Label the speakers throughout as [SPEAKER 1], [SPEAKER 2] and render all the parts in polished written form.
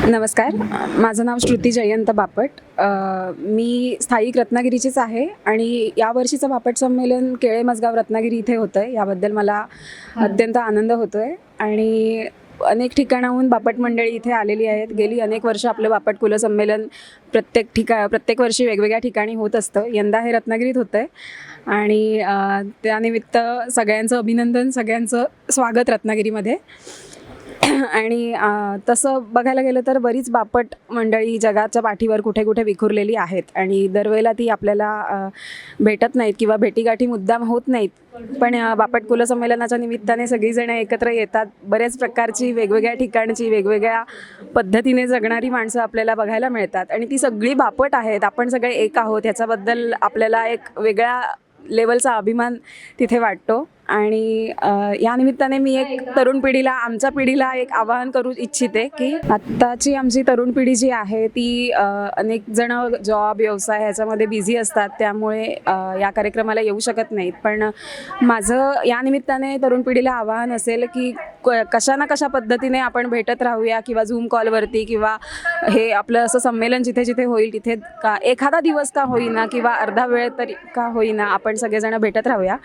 [SPEAKER 1] नमस्कार. माझं नाव श्रुती जयंत बापट. मी स्थायिक रत्नागिरीचीच आहे आणि यावर्षीचं बापट संमेलन केळे मजगाव रत्नागिरी इथे होतं आहे. याबद्दल मला अत्यंत आनंद होतो आहे आणि अनेक ठिकाणाहून बापट मंडळी इथे आलेली आहेत. गेली अनेक वर्ष आपलं बापट कुल संमेलन प्रत्येक वर्षी वेगवेगळ्या ठिकाणी होत असतं. यंदा हे रत्नागिरीत होतं आहे आणि त्यानिमित्त सगळ्यांचं अभिनंदन, सगळ्यांचं स्वागत रत्नागिरीमध्ये. आणि तसं बघायला गेलं तर बरीच बापट मंडळी जगाच्या पाठीवर कुठे कुठे विखुरलेली आहेत आणि दरवेळेला ती आपल्याला भेटत नाहीत किंवा भेटीगाठी मुद्दाम होत नाहीत. पण बापट कुल संमेलनाच्या निमित्ताने सगळीजणं एकत्र येतात. बऱ्याच प्रकारची वेगवेगळ्या ठिकाणची वेगवेगळ्या पद्धतीने जगणारी माणसं आपल्याला बघायला मिळतात आणि ती सगळी बापट आहेत. आपण सगळे एक आहोत ह्याच्याबद्दल आपल्याला एक वेगळ्या लेवलचा अभिमान तिथे वाटतो. आणि या निमित्ताने मी एक तरुण पिढीला, आमच्या पिढीला एक आवाहन करू इच्छिते की आत्ताची आमची तरुण पिढी जी आहे ती अनेक जणं जॉब, व्यवसाय ह्याच्यामध्ये बिझी असतात, त्यामुळे या कार्यक्रमाला येऊ शकत नाहीत. पण माझं या निमित्ताने तरुण पिढीला आवाहन असेल की कशा ना कशा पद्धतीने आपण भेटत राहूया किंवा झूम कॉलवरती किंवा हे आपलं असं संमेलन जिथे जिथे होईल तिथे का एखादा दिवस का होईना किंवा अर्धा वेळ तरी का होईना आपण सगळेजण भेटत राहूया.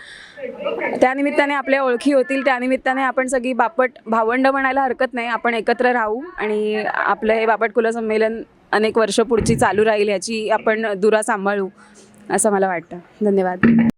[SPEAKER 1] त्यानिमित्ताने आपल्या ओळखी होतील, त्यानिमित्ताने आपण सगळी बापट भावंड म्हणायला हरकत नाही, आपण एकत्र राहू आणि आपलं हे बापट कुल संमेलन अनेक वर्ष पुढची चालू राहील याची आपण दुरा सांभाळू असं मला वाटतं. धन्यवाद.